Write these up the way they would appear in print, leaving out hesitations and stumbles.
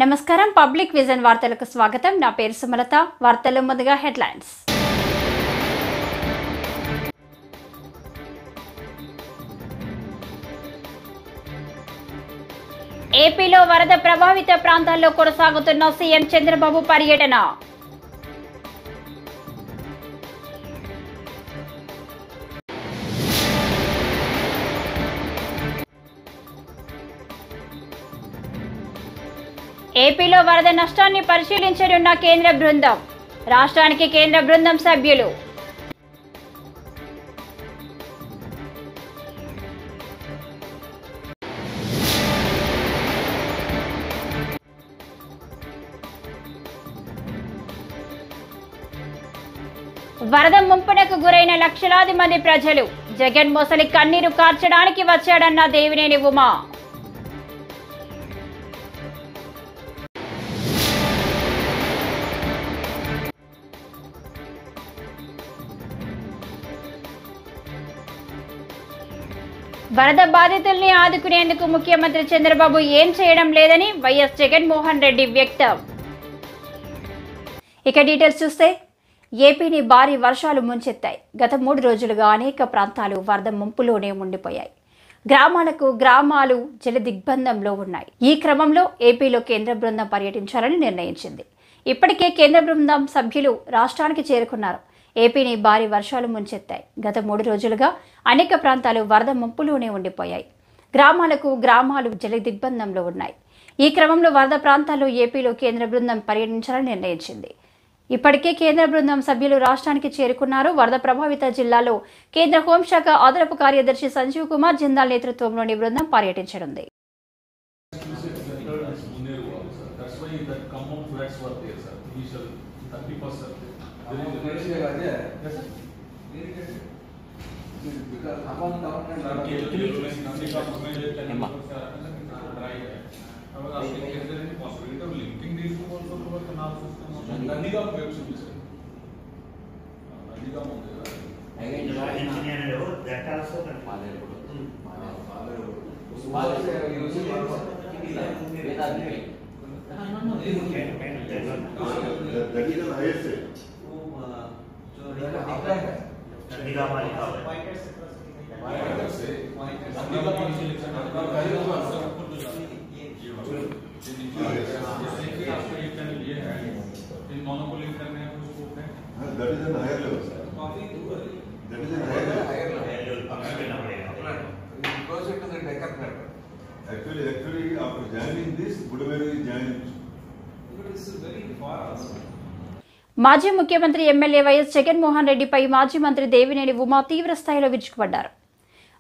నమస్కారం public vision వార్తలకు స్వాగతం. నా పేరు సుమలత. వార్తల్లో ముందుగా హెడ్లైన్స్. ఏపీలో వరద ప్రభావిత ప్రాంతాల్లో కొనసాగుతున్న సీఎం చంద్రబాబు పర్యటన. ఏపీలో వరద నష్టాన్ని పరిశీలించనున్న కేంద్ర బృందం. రాష్ట్రానికి కేంద్ర బృందం సభ్యులు. వరద ముంపునకు గురైన లక్షలాది మంది ప్రజలు. జగన్ మొసలి కన్నీరు కార్చడానికి వచ్చాడన్న దేవినేని ఉమా. వరద బాధితుల్ని ఆదుకునేందుకు ముఖ్యమంత్రి చంద్రబాబు ఏం చేయడం లేదని వైఎస్ జగన్మోహన్ రెడ్డి వ్యక్తం. ఇక డీటెయిల్స్ చూస్తే ఏపీని భారీ వర్షాలు ముంచెత్తాయి. గత 3 రోజులుగా అనేక ప్రాంతాలు వరద ముంపులోనే ఉండిపోయాయి. గ్రామాలు జల దిగ్బంధంలో ఉన్నాయి. ఈ క్రమంలో ఏపీలో కేంద్ర బృందం పర్యటించాలని నిర్ణయించింది. ఇప్పటికే కేంద్ర బృందం సభ్యులు రాష్ట్రానికి చేరుకున్నారు. ఏపీని భారీ వర్షాలు ముంచెత్తాయి. గత 3 రోజులుగా అనేక ప్రాంతాలు వరద ముంపులోనే ఉండిపోయాయి. గ్రామాలు జల దిగ్బంధంలో ఉన్నాయి. ఈ క్రమంలో వరద ప్రాంతాల్లో ఏపీలో కేంద్ర బృందం పర్యటించాలని నిర్ణయించింది. ఇప్పటికే కేంద్ర బృందం సభ్యులు రాష్ట్రానికి చేరుకున్నారు. వరద ప్రభావిత జిల్లాలో కేంద్ర హోంశాఖ అదనపు కార్యదర్శి సంజీవ్ కుమార్ జిందాల్ నేతృత్వంలోని బృందం పర్యటించనుంది. Actually, after joining this, Budameri is joining. మాజీ ముఖ్యమంత్రి ఎమ్మెల్యే వైఎస్ జగన్మోహన్ రెడ్డిపై మాజీ మంత్రి దేవినేని ఉమా తీవ్ర స్థాయిలో విరుచుకుపడ్డారు.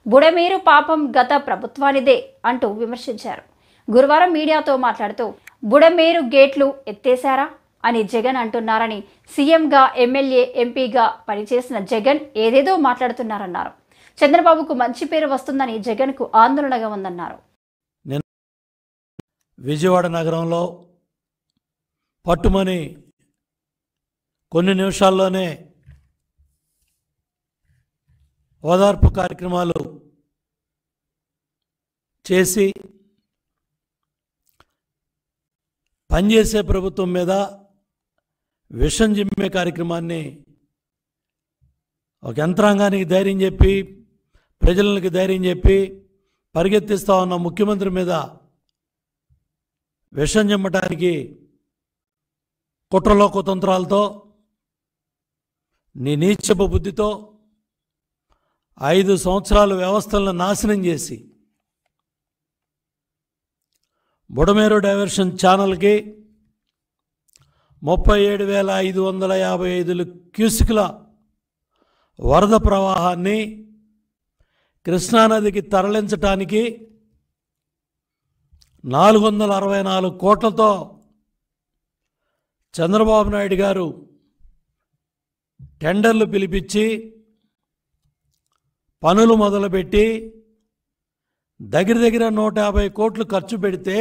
బుడమేరు పాపం గత ప్రభుత్వానిదే అంటూ విమర్శించారు. గురువారం మీడియాతో మాట్లాడుతూ బుడమేరు గేట్లు ఎత్తేశారా అని జగన్ అంటున్నారని, సీఎంగా ఎమ్మెల్యే ఎంపీగా పనిచేసిన జగన్ ఏదేదో మాట్లాడుతున్నారన్నారు. చంద్రబాబుకు మంచి పేరు వస్తుందని జగన్కు ఆందోళనగా ఉందన్నారు. విజయవాడ నగరంలో పట్టుమని కొన్ని నిమిషాల్లోనే ఓదార్పు కార్యక్రమాలు చేసి పనిచేసే ప్రభుత్వం మీద విషం జిమ్మే కార్యక్రమాన్ని ఒక యంత్రాంగానికి ధైర్యం చెప్పి, ప్రజలకి ధైర్యం చెప్పి పరిగెత్తిస్తూ ఉన్న ముఖ్యమంత్రి మీద విషం జిమ్మటానికి కుట్రలో కుతంత్రాలతో, నీ నీచపు బుద్ధితో 5 సంవత్సరాలు వ్యవస్థలను నాశనం చేసి బుడమేరు డైవర్షన్ ఛానల్కి 37,555 క్యూసిక్ల వరద ప్రవాహాన్ని కృష్ణానదికి తరలించటానికి 464 కోట్లతో చంద్రబాబు నాయుడు గారు టెండర్లు పిలిపించి పనులు మొదలుపెట్టి దగ్గర 150 కోట్లు ఖర్చు పెడితే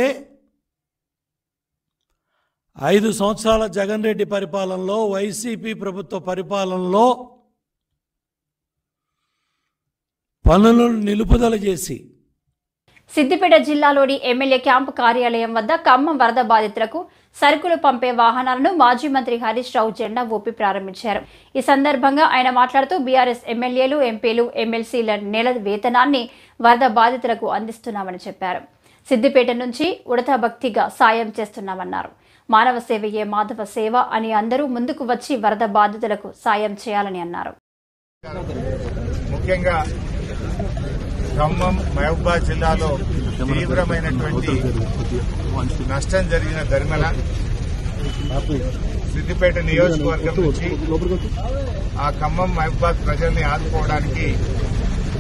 5 సంవత్సరాల జగన్ రెడ్డి పరిపాలనలో, వైసీపీ ప్రభుత్వ పరిపాలనలో పనులను నిలుపుదల చేసి సిద్దిపేట జిల్లాలోని ఎమ్మెల్యే క్యాంపు కార్యాలయం వద్ద ఖమ్మం వరద బాధితులకు సరుకులు పంపే వాహనాలను మాజీ మంత్రి హరీష్ రావు జెండా ఊపి ప్రారంభించారు. ఈ సందర్భంగా ఆయన మాట్లాడుతూ బీఆర్ఎస్ ఎమ్మెల్యేలు, ఎంపీలు, ఎమ్మెల్సీల నెల వేతనాన్ని వరద బాధితులకు అందిస్తున్నామని చెప్పారు. సిద్దిపేట నుంచి ఉడతా భక్తిగా సాయం చేస్తున్నామన్నారు. మానవ సేవయే మాధవ సేవ అని అందరూ ముందుకు వచ్చి వరద బాధితులకు సాయం చేయాలని అన్నారు. ముఖ్యంగా ఖమ్మం, మహబూబాబాద్ జిల్లాలో తీవ్రమైనటువంటి నష్టం జరిగిన దరిమల సిద్దిపేట నియోజకవర్గం నుంచి ఆ ఖమ్మం, మహబూబాబాద్ ప్రజల్ని ఆదుకోవడానికి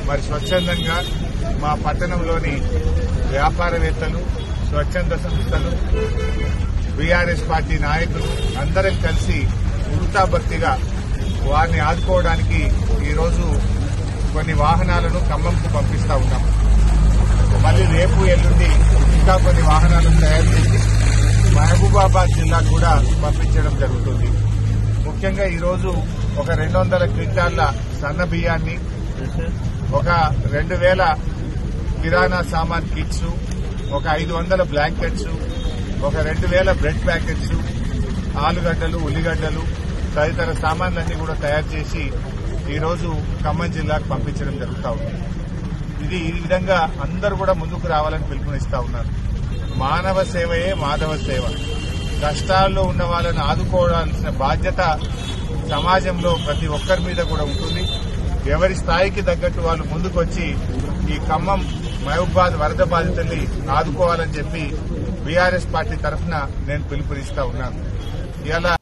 మరి స్వచ్ఛందంగా మా పట్టణంలోని వ్యాపారవేత్తలు, స్వచ్ఛంద సంస్థలు, బీఆర్ఎస్ పార్టీ నాయకులు అందరం కలిసి ఉడతా భక్తిగా వారిని ఆదుకోవడానికి ఈరోజు కొన్ని వాహనాలను ఖమ్మంకు పంపిస్తా ఉన్నాం. మళ్ళీ రేపు, ఎల్లుండి ఇంకా కొన్ని వాహనాలను తయారు చేసి మహబూబాబాద్ జిల్లా కూడా పంపించడం జరుగుతుంది. ముఖ్యంగా ఈరోజు ఒక 200 క్వింటాళ్ల సన్న బియ్యాన్ని, ఒక 2000 కిరాణా సామాన్ కిట్స్, ఒక 500 బ్లాంకెట్స్, ఒక 2000 బ్రెడ్ ప్యాకెట్స్, ఆలుగడ్డలు, ఉల్లిగడ్డలు తదితర సామాన్లన్నీ కూడా తయారు చేసి ఈరోజు ఖమ్మం జిల్లాకు పంపించడం జరుగుతూ ఉంది. ఈ విధంగా అందరూ కూడా ముందుకు రావాలని పిలుపునిస్తా ఉన్నారు. మానవ సేవయే మాధవ సేవ. కష్టాల్లో ఉన్న వాళ్ళని ఆదుకోవాల్సిన బాధ్యత సమాజంలో ప్రతి ఒక్కరి మీద కూడా ఉంటుంది. ఎవరి స్థాయికి తగ్గట్టు వాళ్ళు ముందుకొచ్చి ఈ ఖమ్మం, మహబూబాబాద్ వరద బాధితుల్ని ఆదుకోవాలని చెప్పి బీఆర్ఎస్ పార్టీ తరఫున నేను పిలుపునిస్తా ఉన్నాను. ఇలా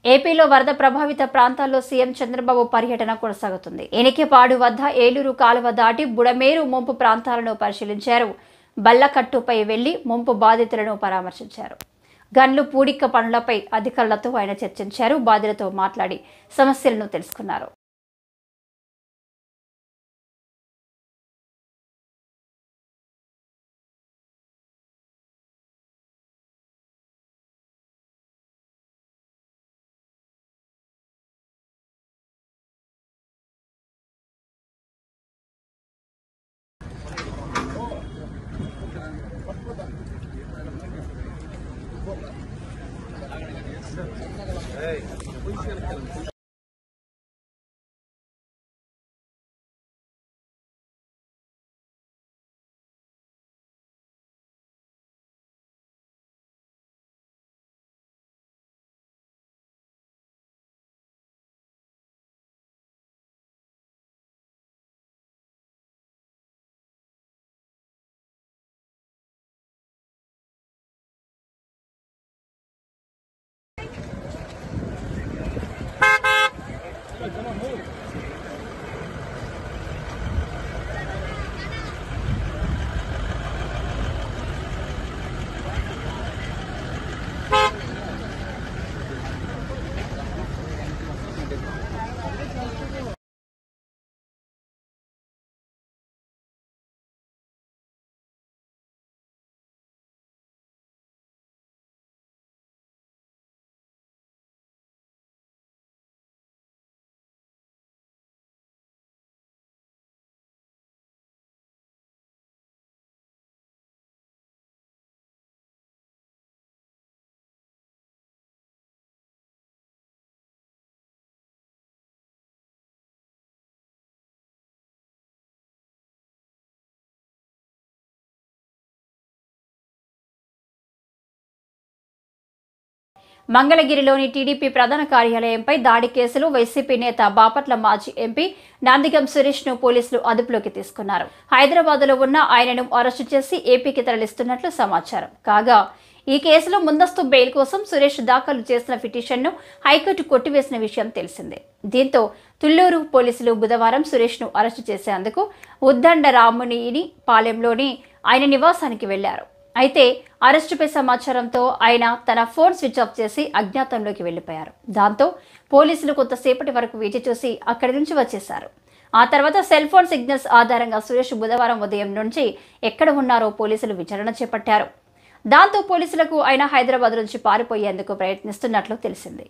ఏపీలో వరద ప్రభావిత ప్రాంతాల్లో సీఎం చంద్రబాబు పర్యటన కొనసాగుతుంది. ఎనికేపాడు వద్ద ఏలూరు కాలువ దాటి బుడమేరు ముంపు ప్రాంతాలను పరిశీలించారు. బల్లకట్టుపై వెళ్లి ముంపు బాధితులను పరామర్శించారు. గన్లు పూడిక పనులపై అధికారులతో ఆయన చర్చించారు. బాధితులతో మాట్లాడి సమస్యలను తెలుసుకున్నారు. మంగళగిరిలోని టీడీపీ ప్రధాన కార్యాలయంపై దాడి కేసులో వైసీపీ నేత బాపట్ల మాజీ ఎంపీ నందిగం సురేష్ ను పోలీసులు అదుపులోకి తీసుకున్నారు. హైదరాబాద్లో ఉన్న ఆయనను అరెస్టు చేసి ఏపీకి తరలిస్తున్నట్లు సమాచారం. కాగా ఈ కేసులో ముందస్తు బెయిల్ కోసం సురేష్ దాఖలు చేసిన పిటిషన్ను హైకోర్టు కొట్టివేసిన విషయం తెలిసిందే. దీంతో తుళ్లూరు పోలీసులు బుధవారం సురేష్ ను అరెస్టు చేసేందుకు ఉద్దండరాముని పాలెంలోని ఆయన నివాసానికి వెళ్లారు. అయితే అరెస్టుపై సమాచారంతో ఆయన తన ఫోన్ స్విచ్ ఆఫ్ చేసి అజ్ఞాతంలోకి వెళ్లిపోయారు. దాంతో పోలీసులు కొంతసేపటి వరకు వేచి చూసి అక్కడి నుంచి వచ్చేశారు. ఆ తర్వాత సెల్ ఫోన్ సిగ్నల్స్ ఆధారంగా సురేష్ బుధవారం ఉదయం నుంచి ఎక్కడ ఉన్నారో పోలీసులు విచారణ చేపట్టారు. దాంతో పోలీసులకు ఆయన హైదరాబాద్ నుంచి పారిపోయేందుకు ప్రయత్నిస్తున్నట్లు తెలిసింది.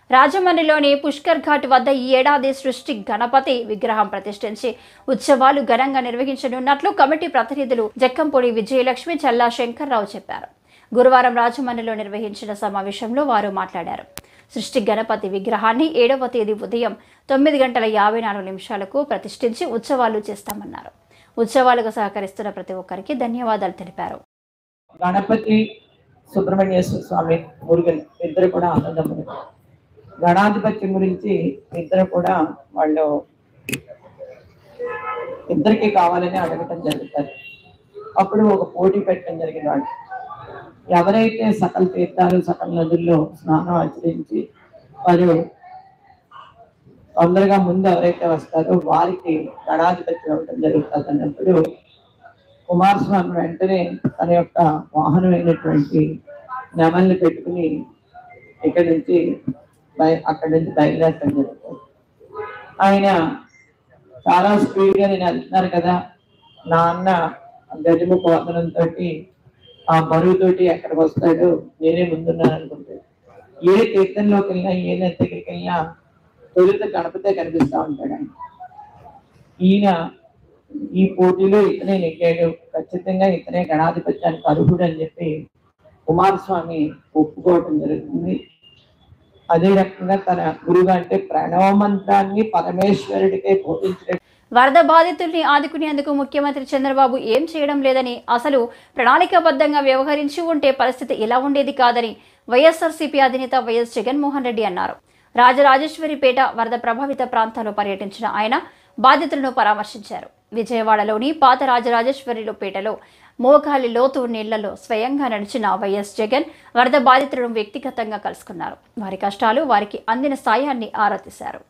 రాజమండ్రిలోని పుష్కర్ ఘాట్ వద్ద ఈ ఏడాది సృష్టి గణపతి విగ్రహం ప్రతిష్ఠించి ఉత్సవాలు ఘనంగా నిర్వహించనున్నట్లు కమిటీ ప్రతినిధులు జక్కంపూడి విజయలక్ష్మి చల్లా శంకర్రావు చెప్పారు. గురువారం రాజమండ్రిలో నిర్వహించిన సమావేశంలో వారు మాట్లాడారు. సృష్టి గణపతి విగ్రహాన్ని 7వ తేదీ ఉదయం 9:54 ప్రతిష్ఠించి ఉత్సవాలు చేస్తామన్నారు. ఉత్సవాలకు సహకరిస్తున్న ప్రతి ఒక్కరికి ధన్యవాదాలు తెలిపారు. గణపతి సుబ్రహ్మణ్యేశ్వర స్వామి మురుగన్ ఇద్దరు కూడా ఆనందములు. గణాధిపత్యం గురించి ఇద్దరు కూడా వాళ్ళు ఇద్దరికి కావాలని అడగటం జరుగుతుంది. అప్పుడు ఒక పోటీ పెట్టడం జరిగింది. వాళ్ళు ఎవరైతే సకల తీర్థాలు సకల నదుల్లో స్నానం ఆచరించి వారు తొందరగా ముందు ఎవరైతే వస్తారో వారికి గణాధిపత్యం ఇవ్వడం జరుగుతుంది అన్నప్పుడు కుమారస్వామి వెంటనే తన యొక్క వాహనమైనటువంటి నెమల్ని పెట్టుకుని ఇక్కడి నుంచి బయలుదేరటం జరుగుతుంది. ఆయన చాలా స్పీడ్గా నేను వెళ్తున్నారు కదా, నా అన్న గజముఖ వదనంతో ఆ బరువుతోటి ఎక్కడికి వస్తాడు, నేనే ముందున్నాను అనుకుంటాడు. ఏ తీర్థంలోకి వెళ్ళినా ఏ నది దగ్గరికి వెళ్ళినా తొలుత గణపతే కనిపిస్తూ ఉంటాడు ఆయన. ఈయన ఈ పోటీలో ఇతనే నెగ్గాడు, ఖచ్చితంగా ఇతనే గణాధిపత్యానికి అర్హుడు అని చెప్పి కుమారస్వామి ఒప్పుకోవటం జరుగుతుంది. అదే రకంగా తన గురువు అంటే ప్రణవ మంత్రాన్ని పరమేశ్వరుడికే బోధించడం. వరద బాధితుల్ని ఆదుకునేందుకు ముఖ్యమంత్రి చంద్రబాబు ఏం చేయడం లేదని, అసలు ప్రణాళికాబద్ధంగా వ్యవహరించి ఉంటే పరిస్థితి ఇలా ఉండేది కాదని వైఎస్ఆర్సీపీ అధినేత వైఎస్ జగన్మోహన్ రెడ్డి అన్నారు. రాజరాజేశ్వరిపేట వరద ప్రభావిత ప్రాంతాల్లో పర్యటించిన ఆయన బాధితులను పరామర్శించారు. విజయవాడలోని పాత రాజరాజేశ్వరిపేటలో మోకాలి లోతు నీళ్లలో స్వయంగా నడిచిన వైఎస్ జగన్ వరద బాధితులను వ్యక్తిగతంగా కలుసుకున్నారు. వారి కష్టాలు, వారికి అందిన సాయాన్ని ఆరా తీశారు.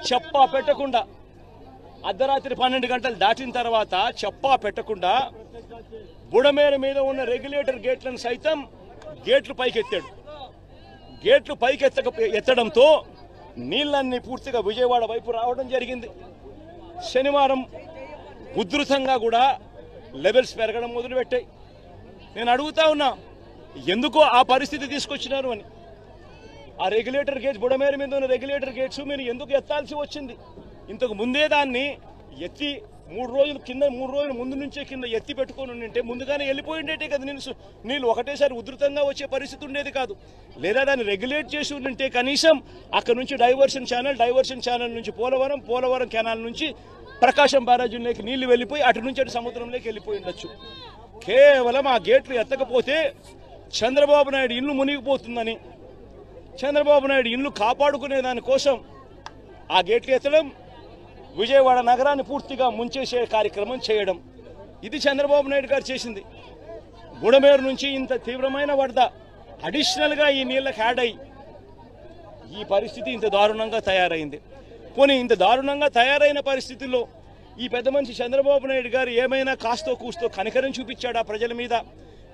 చెప్పా పెట్టకుండా అర్ధరాత్రి 12 గంటలు దాటిన తర్వాత చెప్పా పెట్టకుండా బుడమేర మీద ఉన్న రెగ్యులేటర్ గేట్లను సైతం గేట్లు పైకెత్తాడు. గేట్లు ఎత్తడంతో నీళ్ళన్నీ పూర్తిగా విజయవాడ వైపు రావడం జరిగింది. శనివారం ఉధృతంగా కూడా లెవెల్స్ పెరగడం మొదలుపెట్టాయి. నేను అడుగుతా ఉన్నా, ఎందుకో ఆ పరిస్థితి తీసుకొచ్చినారు అని. ఆ రెగ్యులేటర్ గేట్స్, బుడమేర మీద ఉన్న రెగ్యులేటర్ గేట్స్ మీరు ఎందుకు ఎత్తాల్సి వచ్చింది? ఇంతకు ముందే దాన్ని ఎత్తి 3 రోజుల ముందు నుంచే కింద ఎత్తి పెట్టుకొని ఉంటే ముందుగానే వెళ్ళిపోయిండేటే కదా. నీళ్ళు ఒకటేసారి ఉధృతంగా వచ్చే పరిస్థితి ఉండేది కాదు. లేదా దాన్ని రెగ్యులేట్ చేసి ఉంటే కనీసం అక్కడ నుంచి డైవర్షన్ ఛానల్ నుంచి పోలవరం కెనాల్ నుంచి ప్రకాశం బ్యారేజీలోకి నీళ్లు వెళ్ళిపోయి అటు నుంచి అటు సముద్రంలోకి వెళ్ళిపోయి ఉండొచ్చు. కేవలం ఆ గేట్లు ఎత్తకపోతే చంద్రబాబు నాయుడు ఇల్లు మునిగిపోతుందని, చంద్రబాబు నాయుడు ఇల్లు కాపాడుకునే దానికోసం ఆ గేట్లు ఎత్తడం, విజయవాడ నగరాన్ని పూర్తిగా ముంచేసే కార్యక్రమం చేయడం, ఇది చంద్రబాబు నాయుడు గారు చేసింది. బుడమేరు నుంచి ఇంత తీవ్రమైన వరద అడిషనల్గా ఈ నీళ్ళకి యాడ్ అయ్యి ఈ పరిస్థితి ఇంత దారుణంగా తయారైంది. పోనీ ఇంత దారుణంగా తయారైన పరిస్థితుల్లో ఈ పెద్ద మనిషి చంద్రబాబు నాయుడు గారు ఏమైనా కాస్తో కూస్తో కనికరం చూపించాడా ప్రజల మీద?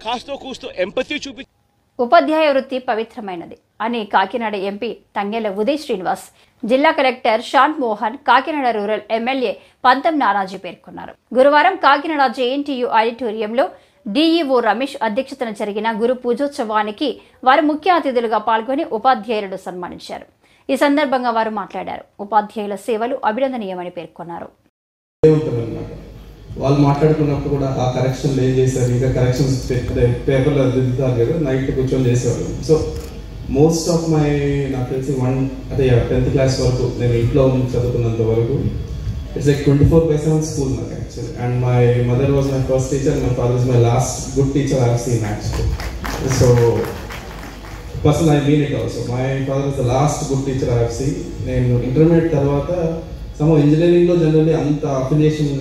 కాస్తో కూస్తో ఎంపతి చూపించాడా? ఉపాధ్యాయ వృత్తి పవిత్రమైనది అని కాకినాడ ఎంపీ తంగెళ్ల ఉదయ్ శ్రీనివాస్, జిల్లా collector Shanth Mohan, Kakinada rural MLA పంతం నానాజీ పేర్కొన్నారు. గురువారం కాకినాడ జేఎన్టీయూ ఆడిటోరియంలో డీఈఓ రమేష్ అధ్యక్షతన జరిగిన గురు పూజోత్సవానికి వారు ముఖ్య అతిథులుగా పాల్గొని ఉపాధ్యాయులను సన్మానించారు. ఈ సందర్భంగా వారు మాట్లాడారు. ఉపాధ్యాయుల సేవలు అభినందనీయమని పేర్కొన్నారు. వాళ్ళు మాట్లాడుకున్నప్పుడు కూడా ఆ కరెక్షన్లు ఏం చేశారు, ఇంకా కరెక్షన్స్ పేపర్లో దిద్దుతారు కదా, నైట్ కూర్చొని చేసేవాళ్ళు. సో మోస్ట్ ఆఫ్ నాకు తెలిసి 10th క్లాస్ వరకు నేను ఇంట్లో చదువుకున్నంత వరకు it's like 24/7 school actually. And my mother was my first teacher, and my father is my last good teacher I have seen actually. So person I mean it also. My father is the last good teacher I have seen. నేను intermediate తర్వాత some ఇంజనీరింగ్లో generally అంత affiliation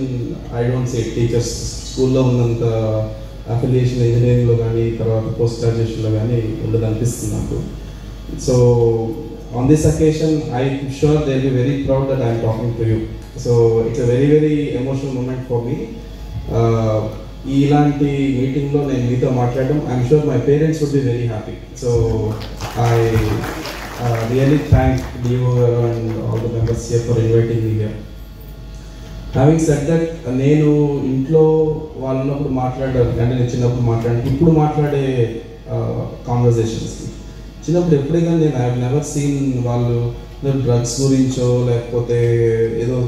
I don't say teachers స్కూల్లో ఉన్నంత affiliation ఇంజనీరింగ్లో కానీ తర్వాత post గ్రాడ్యుయేషన్లో కానీ ఉండదు అనిపిస్తుంది నాకు. So on this occasion I'm sure they will be very proud that I'm talking to you. So it's a very very emotional moment for me. ఇలాంటి మీటింగ్లో నేను మీతో మాట్లాడడం I'm sure my parents would be very happy. So I really thank DO and all the members here for inviting me here. Having said that, నేను ఇంట్లో వాళ్ళు ఉన్నప్పుడు మాట్లాడారు అంటే నేను చిన్నప్పుడు మాట్లాడాను, ఇప్పుడు మాట్లాడే కాన్వర్జేషన్స్ చిన్నప్పుడు ఎప్పుడైనా నేను ఐ హావ్ నెవర్ సీన్ వాళ్ళు డ్రగ్స్ గురించో లేకపోతే ఏదో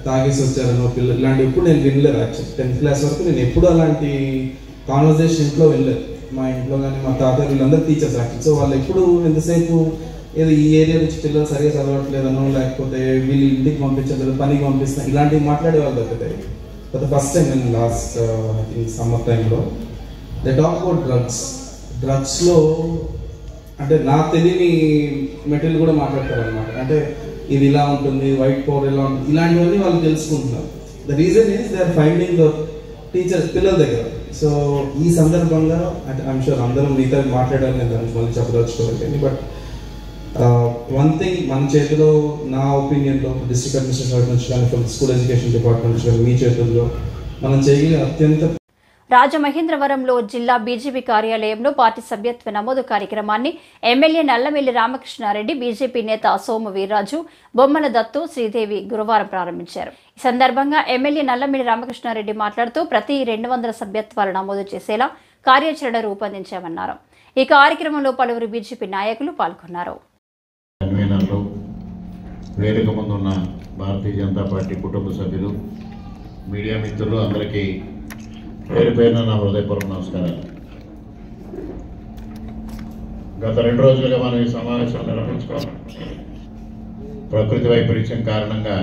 తాగేసి వచ్చారనో పిల్లలు ఇలాంటివి ఎప్పుడు నేను వినలేదు. యాక్చువల్లీ 10th క్లాస్ వరకు నేను ఎప్పుడు అలాంటి కాన్వర్జేషన్ ఇంట్లో వినలేదు. మా ఇంట్లో కానీ మా తాతయ్య వీళ్ళందరూ టీచర్స్ యాక్చువల్లీ. సో వాళ్ళు ఎప్పుడు ఎంతసేపు ఏదో ఈ ఏరియా నుంచి పిల్లలు సరిగా చదవట్లేదనో లేకపోతే వీళ్ళు ఇంటికి పంపించలేదు పనికి పంపిస్తాను ఇలాంటివి మాట్లాడే వాళ్ళు దొరుకుతాయి. ఫర్ ద ఫస్ట్ టైం నేను లాస్ట్ సమ్మర్ టైంలో దే టాక్ అబౌట్ డ్రగ్స్లో అంటే నాకు తెలియని మెటీరియల్ కూడా మాట్లాడతారు అనమాట. అంటే ఇది ఇలా ఉంటుంది, వైట్ పవర్ ఇలా ఉంటుంది, ఇలాంటివన్నీ వాళ్ళు తెలుసుకుంటున్నారు. The reason is they are finding the teachers పిల్లల దగ్గర. సో ఈ సందర్భంగా అంటే ఐఎమ్ షూర్ అందరం మిగతా మాట్లాడాలని నేను దానికి మళ్ళీ చెప్పదలుచుకోవాలి. బట్ వన్ థింగ్ మన చేతిలో నా ఒపీనియన్లో డిస్ట్రిక్ట్ అడ్మినిస్ట్రేషన్ నుంచి కానీ స్కూల్ ఎడ్యుకేషన్ డిపార్ట్మెంట్ నుంచి కానీ మీ చేతుల్లో మనం చేయగలిగే అత్యంత రాజమహేంద్రవరంలో జిల్లా బీజేపీ కార్యాలయంలో పార్టీ సభ్యత్వ నమోదు కార్యక్రమాన్ని ఎమ్మెల్యే నల్లమిల్లి రామకృష్ణారెడ్డి, బీజేపీ నేత సోము వీర్రాజు, బొమ్మల దత్తు, శ్రీదేవి గురువారం ప్రారంభించారు. ఈ సందర్భంగా ఎమ్మెల్యే నల్లమిల్లి రామకృష్ణారెడ్డి మాట్లాడుతూ ప్రతి 200 సభ్యత్వాలు నమోదు చేసేలా కార్యాచరణ రూపొందించామన్నారు. ఈ కార్యక్రమంలో పలువురు బీజేపీ నాయకులు పాల్గొన్నారు. వేదిక ముందున్న భారతీయ జనతా పార్టీ కుటుంబ సభ్యులు, మీడియా మిత్రులు అందరికీ పేరు పేరున నా హృదయపూర్వక నమస్కారాలు. గత 2 రోజులుగా మనం ఈ సమావేశం నిర్వహించుకోవాలి. ప్రకృతి వైపరీత్యం కారణంగా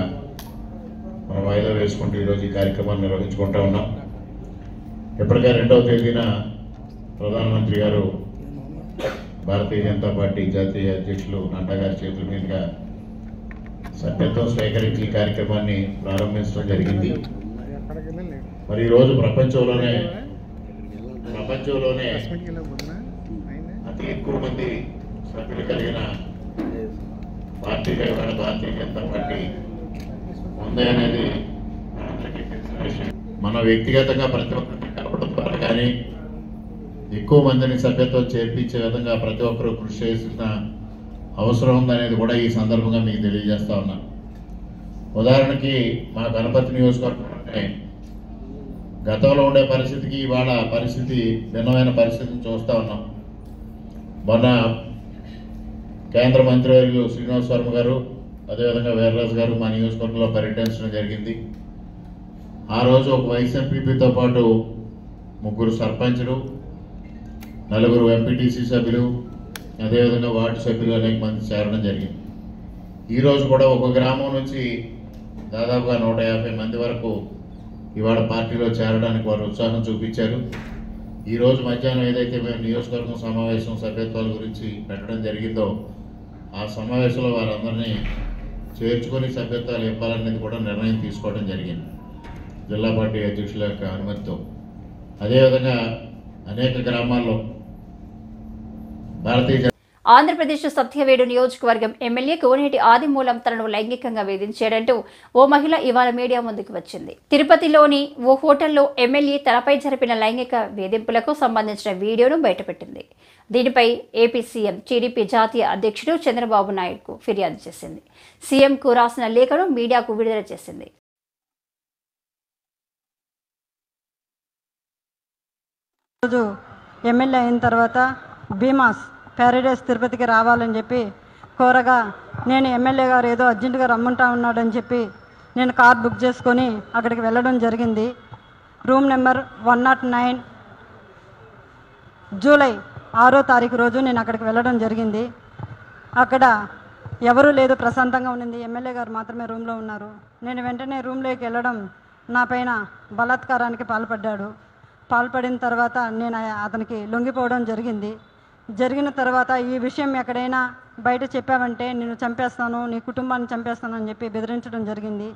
మనం వాయిదా వేసుకుంటూ ఈరోజు ఈ కార్యక్రమాన్ని నిర్వహించుకుంటూ ఉన్నాం. ఇప్పటికే 2వ తేదీన ప్రధానమంత్రి గారు భారతీయ జనతా పార్టీ జాతీయ అధ్యక్షులు నడ్డా గారి చేతుల మీదుగా సభ్యత్వం స్వీకరించి ఈ కార్యక్రమాన్ని ప్రారంభించడం జరిగింది. మరి ఈరోజు ప్రపంచంలోనే అతి ఎక్కువ మంది సభ్యులు కలిగిన పార్టీగా భారతీయ జనతా పార్టీ ఉంది అనేది మన వ్యక్తిగతంగా ప్రతి ఒక్కరికి కలపడం ద్వారా కానీ ఎక్కువ మందిని సభ్యత్వం చేర్పించే విధంగా ప్రతి ఒక్కరూ కృషి చేసిన అవసరం ఉందనేది కూడా ఈ సందర్భంగా మీకు తెలియజేస్తా ఉన్నాను. ఉదాహరణకి మా గణపతి నియోజకవర్గంలోనే గతంలో ఉండే పరిస్థితికి ఇవాళ పరిస్థితి భిన్నమైన పరిస్థితిని చూస్తూ ఉన్నాం. మొన్న కేంద్ర మంత్రివర్యులు శ్రీనివాస్ వర్మ గారు అదేవిధంగా వీర్రాజు గారు మా నియోజకవర్గంలో పర్యటించడం జరిగింది. ఆ రోజు ఒక వైస్ ఎంపీపీతో పాటు 3 సర్పంచులు, 4 ఎంపీటీసీ సభ్యులు, అదేవిధంగా వార్డు సభ్యులు అనేక మంది చేరడం జరిగింది. ఈరోజు కూడా ఒక గ్రామం నుంచి దాదాపుగా 150 మంది వరకు ఇవాళ పార్టీలో చేరడానికి వారు ఉత్సాహం చూపించారు. ఈరోజు మధ్యాహ్నం ఏదైతే మేము నియోజకవర్గం సమావేశం సభ్యత్వాల గురించి పెట్టడం జరిగిందో ఆ సమావేశంలో వారందరినీ చేర్చుకొని సభ్యత్వాలు ఇవ్వాలనేది కూడా నిర్ణయం తీసుకోవడం జరిగింది జిల్లా పార్టీ అధ్యక్షుల యొక్క అనుమతితో. అదేవిధంగా అనేక గ్రామాల్లో భారతీయ ఆంధ్రప్రదేశ్ సత్యవేడు నియోజకవర్గం ఎమ్మెల్యే కోనేటి ఆదిమూలం తనను లైంగికంగా వేధించాడంటూ ఓ మహిళ ఇవాళ మీడియా ముందుకు వచ్చింది. తిరుపతిలోని ఓ హోటల్లో ఎమ్మెల్యే తనపై జరిపిన లైంగిక వేధింపులకు సంబంధించిన వీడియోను బయటపెట్టింది. దీనిపై ఏపీ సీఎం టీడీపీ జాతీయ అధ్యక్షుడు చంద్రబాబు నాయుడుకు ఫిర్యాదు చేసింది. సీఎంకు రాసిన లేఖను మీడియాకు విడుదల చేసింది. రోజు ఎమ్మెల్యే అయిన తర్వాత భీమాస్ ప్యారడైస్ తిరుపతికి రావాలని చెప్పి కోరగా నేను ఎమ్మెల్యే గారు ఏదో అర్జెంటుగా రమ్మంటా ఉన్నాడని చెప్పి నేను కార్ బుక్ చేసుకొని అక్కడికి వెళ్ళడం జరిగింది. రూమ్ నెంబర్ 109 జూలై 6వ తారీఖు రోజు నేను అక్కడికి వెళ్ళడం జరిగింది. అక్కడ ఎవరూ లేదు, ప్రశాంతంగా ఉండింది. ఎమ్మెల్యే గారు మాత్రమే రూమ్లో ఉన్నారు. నేను వెంటనే రూమ్లోకి వెళ్ళడం నా పైన బలాత్కారానికి పాల్పడిన తర్వాత నేను అతనికి లొంగిపోవడం జరిగింది. జరిగిన తర్వాత ఈ విషయం ఎక్కడైనా బయట చెప్పావంటే నేను చంపేస్తాను, నీ కుటుంబాన్ని చంపేస్తాను అని చెప్పి బెదిరించడం జరిగింది.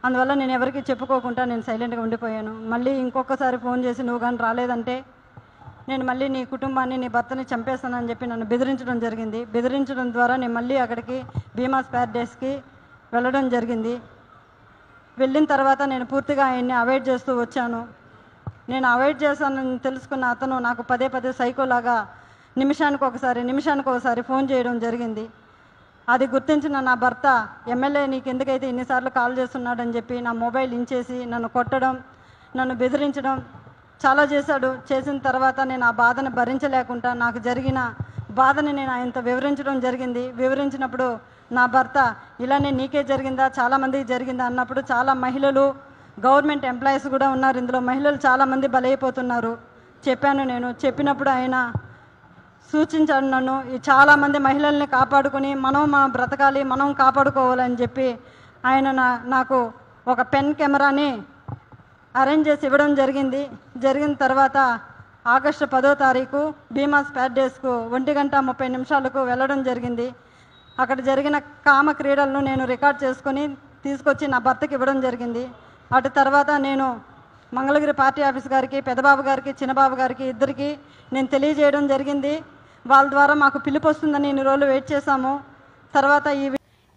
అందువల్ల నేను ఎవరికి చెప్పుకోకుండా నేను సైలెంట్గా ఉండిపోయాను. మళ్ళీ ఇంకొకసారి ఫోన్ చేసి నువ్వు కానీ రాలేదంటే నేను మళ్ళీ నీ కుటుంబాన్ని, నీ భర్తని చంపేస్తానని చెప్పి నన్ను బెదిరించడం జరిగింది. బెదిరించడం ద్వారా నేను మళ్ళీ అక్కడికి భీమాస్ ప్యారడైస్కి వెళ్ళడం జరిగింది. వెళ్ళిన తర్వాత నేను పూర్తిగా ఆయన్ని అవాయిడ్ చేస్తూ వచ్చాను. నేను అవాయిడ్ చేశానని తెలుసుకున్న అతను నాకు పదే సైకోలాగా నిమిషానికి ఒకసారి ఫోన్ చేయడం జరిగింది. అది గుర్తించిన నా భర్త, ఎమ్మెల్యే నీకు ఎందుకైతే ఇన్నిసార్లు కాల్ చేస్తున్నాడని చెప్పి నా మొబైల్ ఇంచేసి నన్ను కొట్టడం, నన్ను బెదిరించడం చాలా చేశాడు. చేసిన తర్వాత నేను ఆ బాధను భరించలేకుండా నాకు జరిగిన బాధని నేను ఆయనతో వివరించడం జరిగింది. వివరించినప్పుడు నా భర్త ఇలానే నీకే జరిగిందా, చాలామందికి జరిగిందా అన్నప్పుడు చాలా మహిళలు, గవర్నమెంట్ ఎంప్లాయీస్ కూడా ఉన్నారు ఇందులో, మహిళలు చాలామంది బలైపోతున్నారు చెప్పాను. నేను చెప్పినప్పుడు ఆయన సూచించాడు నన్ను, చాలామంది మహిళల్ని కాపాడుకొని మనం బ్రతకాలి, మనం కాపాడుకోవాలని చెప్పి ఆయన నాకు ఒక పెన్ కెమెరాని అరేంజ్ చేసి ఇవ్వడం జరిగింది. జరిగిన తర్వాత ఆగస్టు 10వ తారీఖు భీమాస్ ప్యారడైస్కు 1:30 వెళ్ళడం జరిగింది. అక్కడ జరిగిన కామ క్రీడలను నేను రికార్డ్ చేసుకొని తీసుకొచ్చి నా భర్తకి ఇవ్వడం జరిగింది. అటు తర్వాత నేను మంగళగిరి పార్టీ ఆఫీస్ గారికి, పెద్దబాబు గారికి, చిన్నబాబు గారికి ఇద్దరికి నేను తెలియజేయడం జరిగింది. వాళ్ళ ద్వారా మాకు పిలుపు వస్తుందని ఇన్ని రోజులు వెయిట్ చేశాము. తర్వాత ఈ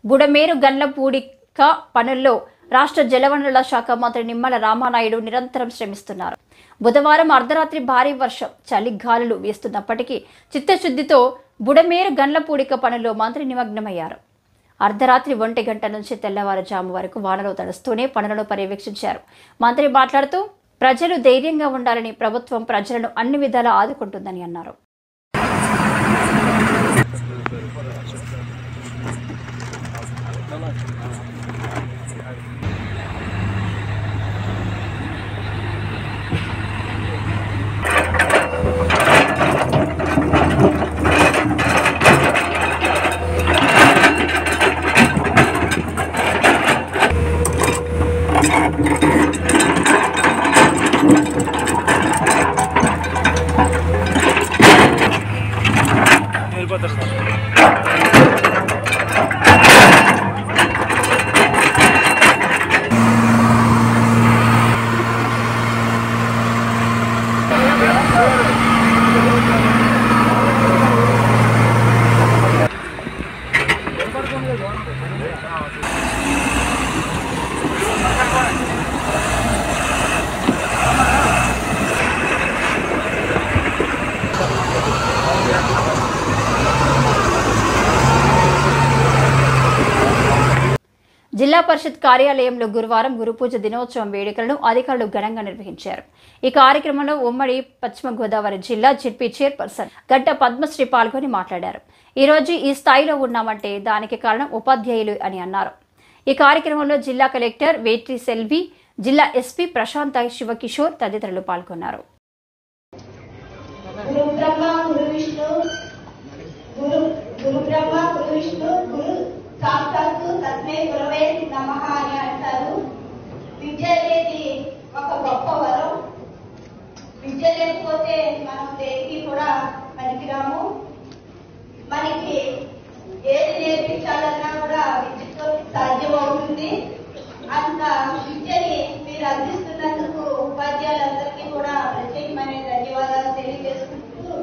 బుడమేరు గన్ల పూడిక పనుల్లో రాష్ట్ర జలవనరుల శాఖ మంత్రి నిమ్మల రామానాయుడు నిరంతరం శ్రమిస్తున్నారు. బుధవారం అర్ధరాత్రి భారీ వర్షం, చలి గాలులు వీస్తున్నప్పటికీ చిత్తశుద్ధితో బుడమేరు గన్ల పూడిక పనుల్లో మంత్రి నిమగ్నమయ్యారు. అర్ధరాత్రి 1 గంట నుంచి తెల్లవారుజాము వరకు వానలో తడుస్తూనే పనులను పర్యవేక్షించారు. మంత్రి మాట్లాడుతూ ప్రజలు ధైర్యంగా ఉండాలని, ప్రభుత్వం ప్రజలను అన్ని విధాలా ఆదుకుంటుందని అన్నారు. జిల్లా పరిషత్ కార్యాలయంలో గురువారం గురుపూజ దినోత్సవం వేడుకలను అధికారులు ఘనంగా నిర్వహించారు. ఈ కార్యక్రమంలో ఉమ్మడి పశ్చిమ గోదావరి జిల్లా జెడ్పీ చైర్పర్సన్ గడ్డ పద్మశ్రీ పాల్గొని మాట్లాడారు. ఈ రోజు ఈ స్థాయిలో ఉన్నామంటే దానికి కారణం ఉపాధ్యాయులు అని అన్నారు. ఈ కార్యక్రమంలో జిల్లా కలెక్టర్ వేట్రి సెల్వి, జిల్లా ఎస్పీ ప్రశాంత శివకిషోర్ తదితరులు పాల్గొన్నారు. సాక్షాత్తు తస్మై గురవే నమః అని అంటారు. విద్య అనేది ఒక గొప్ప వరం. విద్య లేకపోతే మనం దేనికి కూడా పనికిరాము. మనకి ఏది నేర్పించాలన్నా కూడా విద్యతో సాధ్యమవుతుంది. అంత విద్యని మీరు అందిస్తున్నందుకు ఉపాధ్యాయులందరికీ కూడా ప్రత్యేకమైన ధన్యవాదాలు తెలియజేసుకుంటూ,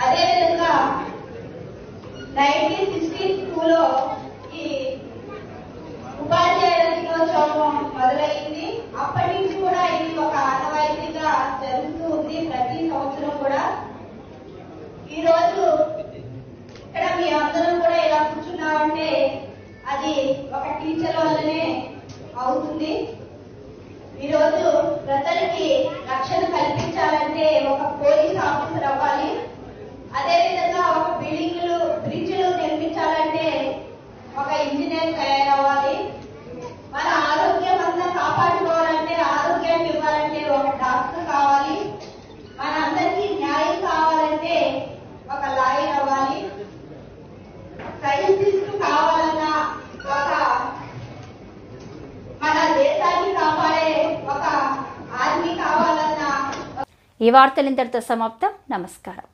అదేవిధంగా 1962లో ఈ ఉపాధ్యాయుల దినోత్సవం మొదలైంది. అప్పటి నుంచి కూడా ఇది ఒక ఆనవాయితీగా జరుగుతూ ఉంది ప్రతి సంవత్సరం కూడా. ఈ రోజు ఇక్కడ మీ అందరం కూడా ఇలా కూర్చున్నామంటే అది ఒక టీచర్ వల్లనే అవుతుంది. ఈరోజు ప్రజలకి రక్షణ కల్పించాలంటే ఒక పోలీస్ ఆఫీసర్ అవ్వాలి. అదేవిధంగా ఒక బ్రిడ్జ్లు నిర్మించాలంటే ఒక ఇంజనీర్ తయారవ్వాలి. మన ఆరోగ్యం అంతా కాపాడుకోవాలంటే, ఆరోగ్యాన్ని ఇవ్వాలంటే ఒక డాక్టర్ కావాలి. మన అందరికీ న్యాయం కావాలంటే ఒక లాయర్ అవ్వాలి. ఈ వార్తలు ఇంతటితో సమాప్తం. నమస్కారం.